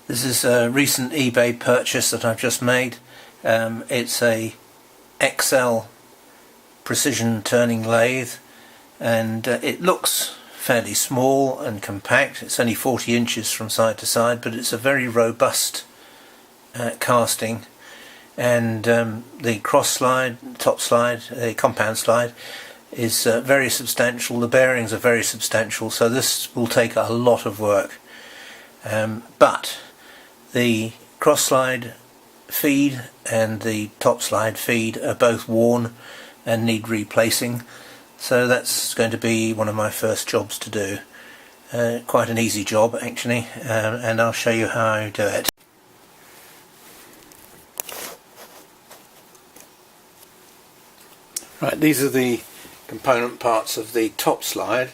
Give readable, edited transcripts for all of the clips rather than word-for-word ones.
This is a recent eBay purchase that I've just made. It's a XL precision turning lathe, and it looks fairly small and compact. It's only 40 inches from side to side, but it's a very robust casting. And the cross slide, top slide, the compound slide is very substantial. The bearings are very substantial, so this will take a lot of work. But the cross slide feed and the top slide feed are both worn and need replacing, so that's going to be one of my first jobs to do. Quite an easy job actually, and I'll show you how I do it. Right, these are the component parts of the top slide,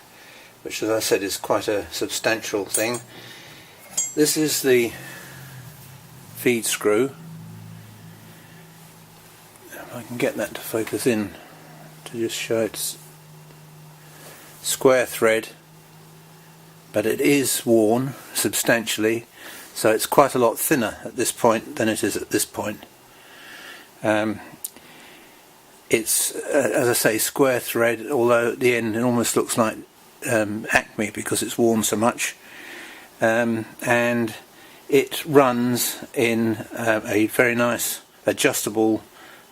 which, as I said, is quite a substantial thing. This is the feed screw. If I can get that to focus in to just show it's square thread, but it is worn substantially, so it's quite a lot thinner at this point than it is at this point. It's, as I say, square thread, although at the end it almost looks like Acme because it's worn so much. And it runs in a very nice adjustable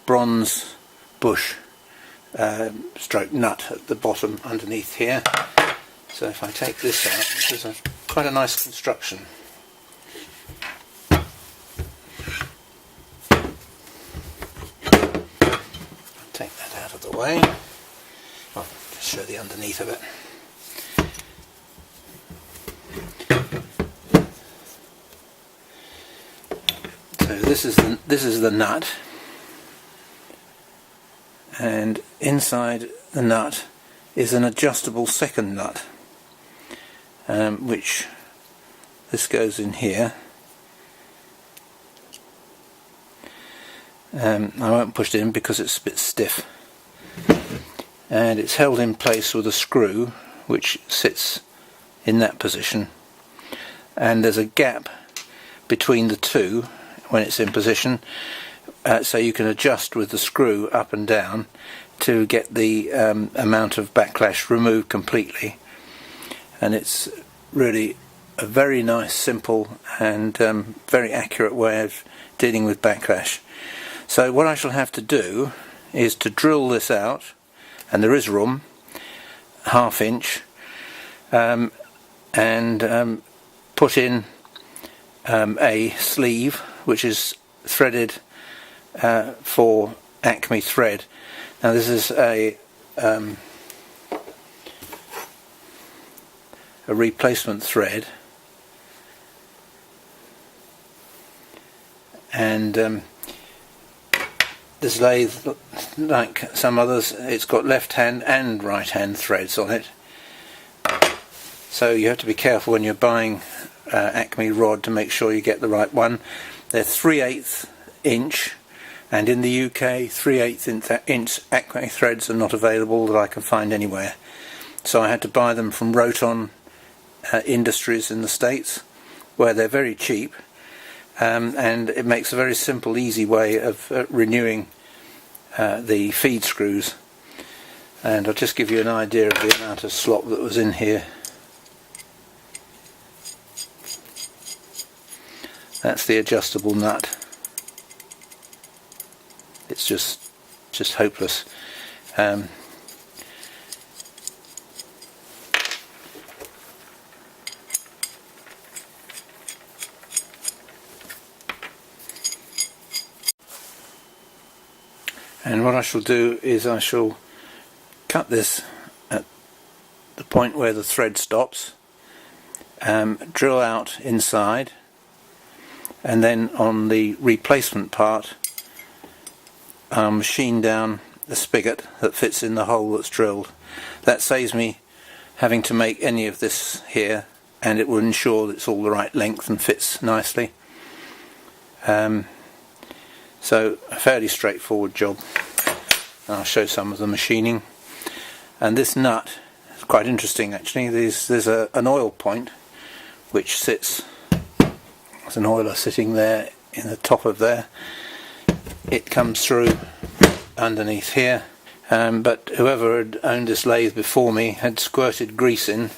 bronze bush stroke nut at the bottom underneath here. So if I take this out, this is quite a nice construction. Take that out of the way. I'll just show the underneath of it. So this is the nut, and inside the nut is an adjustable second nut, which this goes in here. I won't push it in because it's a bit stiff, and it's held in place with a screw which sits in that position, and there's a gap between the two when it's in position, so you can adjust with the screw up and down to get the amount of backlash removed completely. And it's really a very nice, simple and very accurate way of dealing with backlash. So what I shall have to do is to drill this out, and there is room, 1/2 inch, and put in a sleeve which is threaded for Acme thread. Now this is a replacement thread, and this lathe, like some others, it's got left hand and right hand threads on it, so you have to be careful when you're buying Acme rod to make sure you get the right one. They're 3/8 inch, and in the UK 3/8 inch Acme threads are not available that I can find anywhere, so I had to buy them from Roton Industries in the States, where they're very cheap, and it makes a very simple, easy way of renewing the feed screws. And I'll just give you an idea of the amount of slop that was in here. That's the adjustable nut. It's just hopeless. And what I shall do is I shall cut this at the point where the thread stops, drill out inside, and then on the replacement part I'll machine down the spigot that fits in the hole that's drilled. That saves me having to make any of this here, and it will ensure that it's all the right length and fits nicely. So a fairly straightforward job. I'll show some of the machining. And this nut is quite interesting actually. There's an oil point which sits There's an oiler sitting there in the top of there. It comes through underneath here, but whoever had owned this lathe before me had squirted grease in,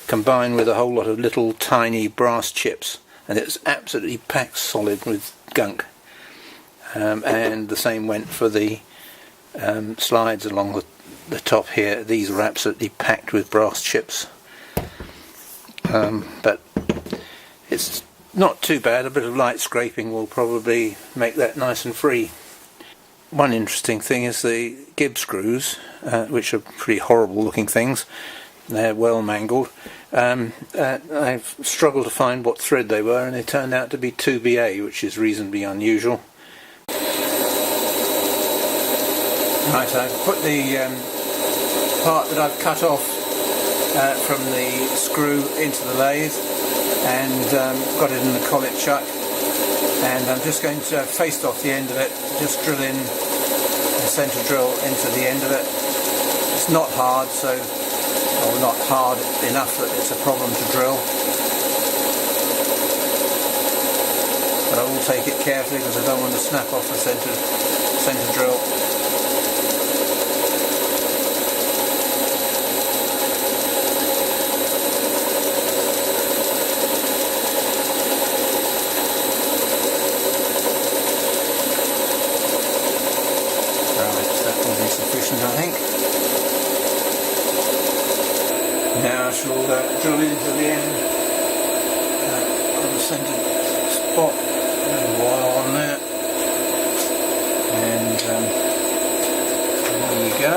combined with a whole lot of little tiny brass chips, and it was absolutely packed solid with gunk. And the same went for the slides along the top here. These were absolutely packed with brass chips. But it's not too bad. A bit of light scraping will probably make that nice and free. One interesting thing is the gib screws, which are pretty horrible looking things. They're well mangled. I've struggled to find what thread they were, and they turned out to be 2BA, which is reasonably unusual. Right, I've put the part that I've cut off from the screw into the lathe, and got it in the collet chuck, and I'm just going to face off the end of it, just drill in a centre drill into the end of it. It's not hard, or not hard enough that it's a problem to drill, but I will take it carefully because I don't want to snap off the centre drill. Sufficient, I think. Now I shall drill into the end on the centre spot, a little wire on there, and there we go.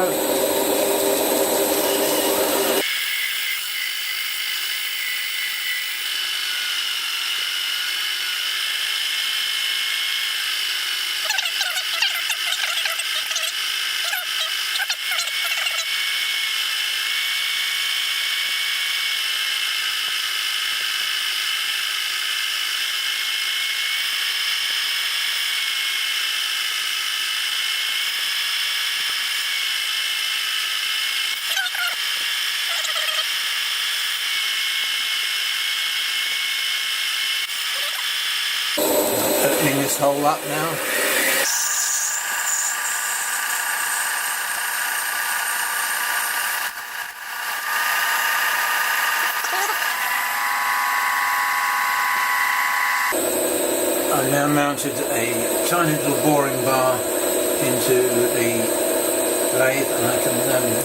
Opening this hole up now. I've now mounted a tiny little boring bar into the lathe, and I can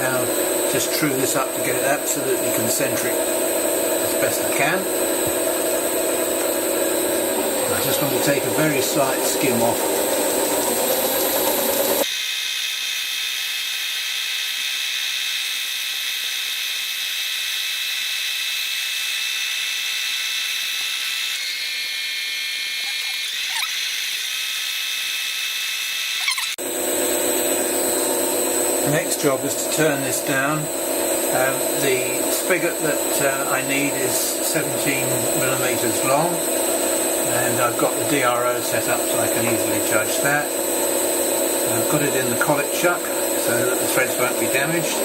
now just true this up to get it absolutely concentric as best I can. I just want to take a very slight skim off. The next job is to turn this down. The spigot that I need is 17mm long, and I've got the DRO set up so I can easily judge that. I've got it in the collet chuck so that the threads won't be damaged.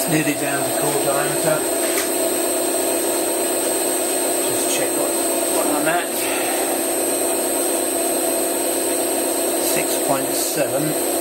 It's nearly down to core diameter. Just check what I'm at. 6.7.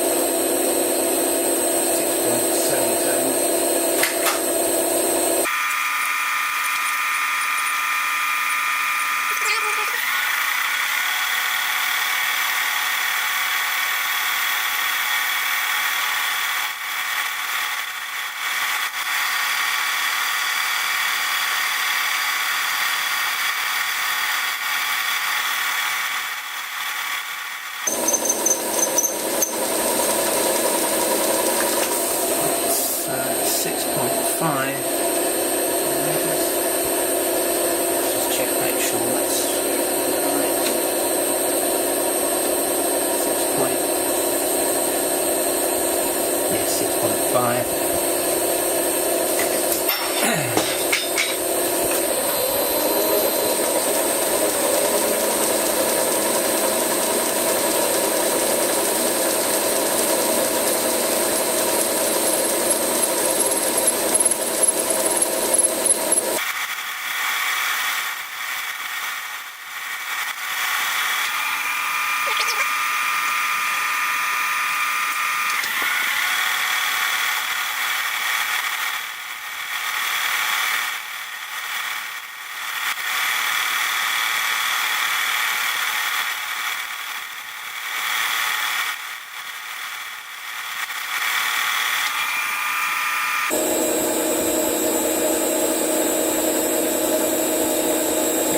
6.72. Just check, make sure that's right. 6.5.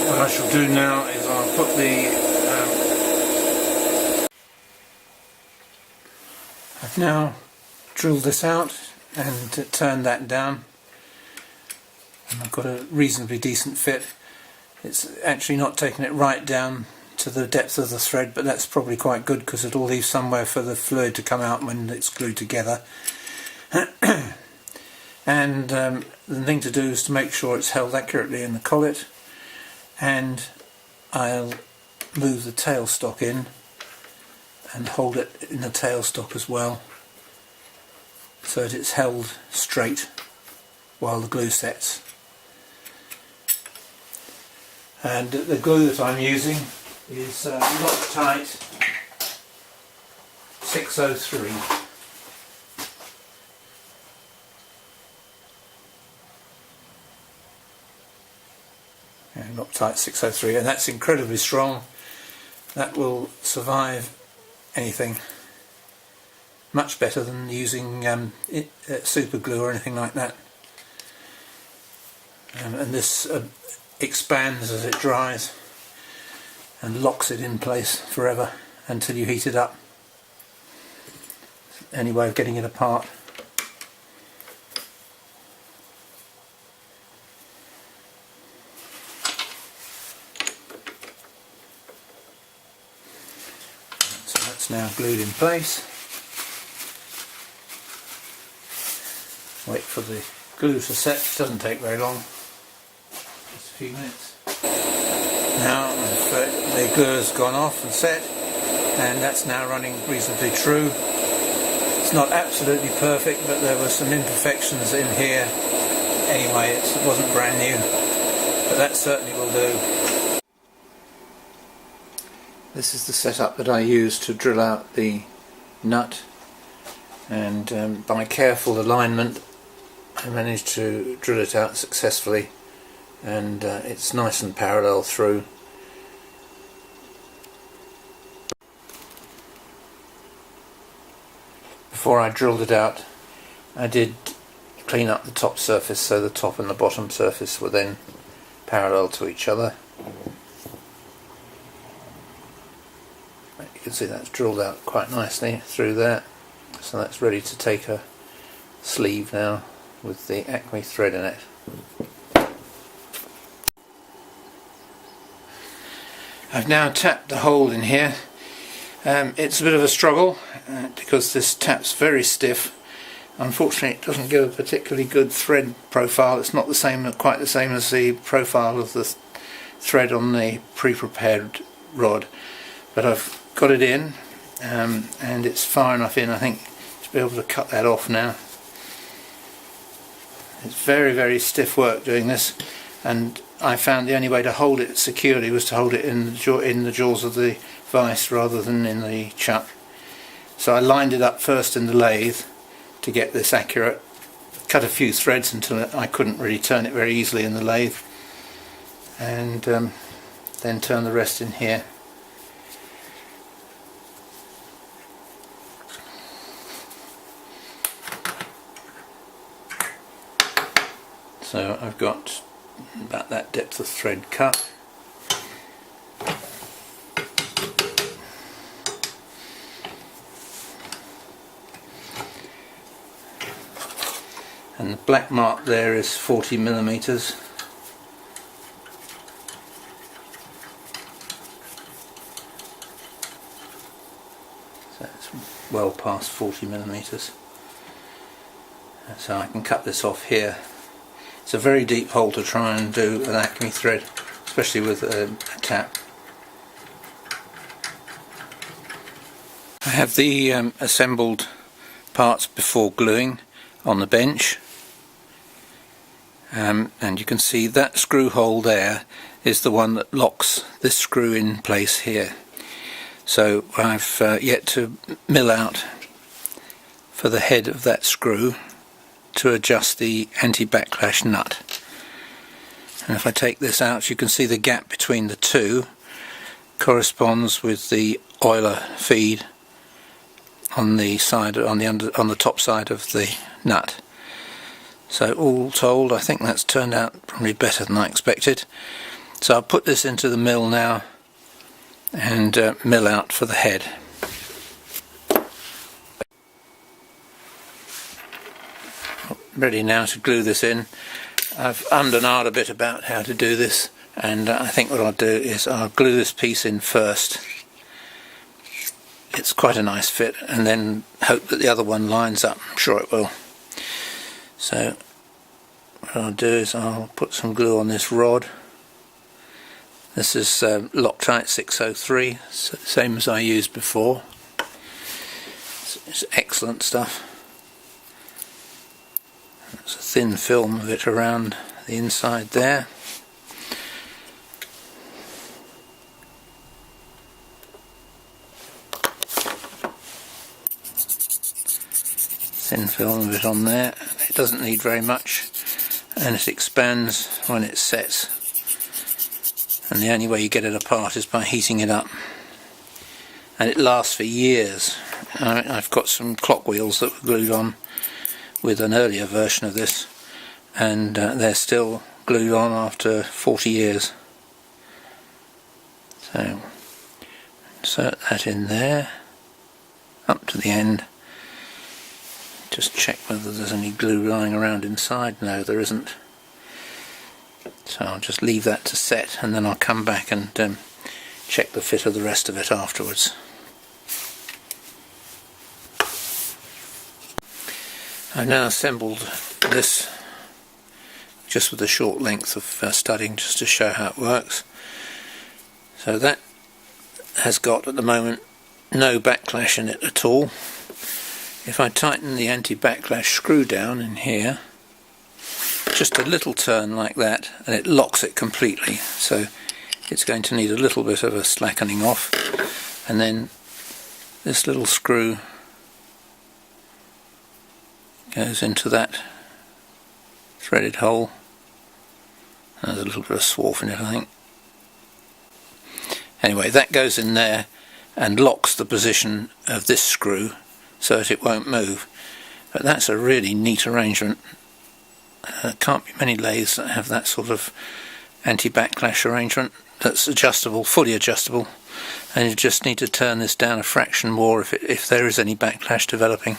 What I shall do now is I'll put I've now drilled this out and turned that down, and I've got a reasonably decent fit. It's actually not taking it right down to the depth of the thread, but that's probably quite good because it'll leave somewhere for the fluid to come out when it's glued together. And the thing to do is to make sure it's held accurately in the collet, and I'll move the tailstock in and hold it in the tailstock as well, so that it's held straight while the glue sets. And the glue that I'm using is Loctite 603. And Loctite 603, and that's incredibly strong. That will survive anything. Much better than using super glue or anything like that. And this expands as it dries and locks it in place forever until you heat it up. Any way of getting it apart. So that's now glued in place. Wait for the glue to set. It doesn't take very long. Just a few minutes. Now the glue has gone off and set, and that's now running reasonably true. It's not absolutely perfect, but there were some imperfections in here. Anyway, it wasn't brand new, but that certainly will do. This is the setup that I used to drill out the nut, and by careful alignment I managed to drill it out successfully, and it's nice and parallel through. Before I drilled it out, I did clean up the top surface so the top and the bottom surface were then parallel to each other. You can see that's drilled out quite nicely through there, so that's ready to take a sleeve now with the Acme thread in it. I've now tapped the hole in here. It's a bit of a struggle because this tap's very stiff. Unfortunately, it doesn't give a particularly good thread profile. It's not the same, quite the same as the profile of the thread on the pre-prepared rod, but I've got it in, and it's far enough in, I think, to be able to cut that off now. It's very, very stiff work doing this, and I found the only way to hold it securely was to hold it in the jaws of the vise rather than in the chuck. So I lined it up first in the lathe to get this accurate, cut a few threads until I couldn't really turn it very easily in the lathe, and then turn the rest in here. So I've got about that depth of thread cut. And the black mark there is 40mm. So it's well past 40mm. So I can cut this off here. It's a very deep hole to try and do an Acme thread, especially with a tap. I have the assembled parts before gluing on the bench, and you can see that screw hole there is the one that locks this screw in place here. So I've yet to mill out for the head of that screw to adjust the anti-backlash nut. And if I take this out, you can see the gap between the two corresponds with the oiler feed on the side, on the top side of the nut. So all told, I think that's turned out probably better than I expected. So I'll put this into the mill now and mill out for the head. Ready now to glue this in. I've ummed and ahed a bit about how to do this, and I think what I'll do is I'll glue this piece in first. It's quite a nice fit, and then hope that the other one lines up. I'm sure it will. So what I'll do is I'll put some glue on this rod. This is Loctite 603, same as I used before. It's excellent stuff. There's a thin film of it around the inside there. Thin film of it on there. It doesn't need very much, and it expands when it sets. And the only way you get it apart is by heating it up. And it lasts for years. I've got some clock wheels that were glued on with an earlier version of this, and they're still glued on after 40 years. So insert that in there up to the end. Just check whether there's any glue lying around inside. No, there isn't. So I'll just leave that to set, and then I'll come back and check the fit of the rest of it afterwards. I've now assembled this just with a short length of studding, just to show how it works. So that has got at the moment no backlash in it at all. If I tighten the anti-backlash screw down in here, just a little turn like that, and it locks it completely. So it's going to need a little bit of a slackening off, and then this little screw goes into that threaded hole. There's a little bit of swarf in it, I think. Anyway, that goes in there and locks the position of this screw so that it won't move. But that's a really neat arrangement. Can't be many lathes that have that sort of anti-backlash arrangement that's adjustable, fully adjustable, and you just need to turn this down a fraction more if there is any backlash developing.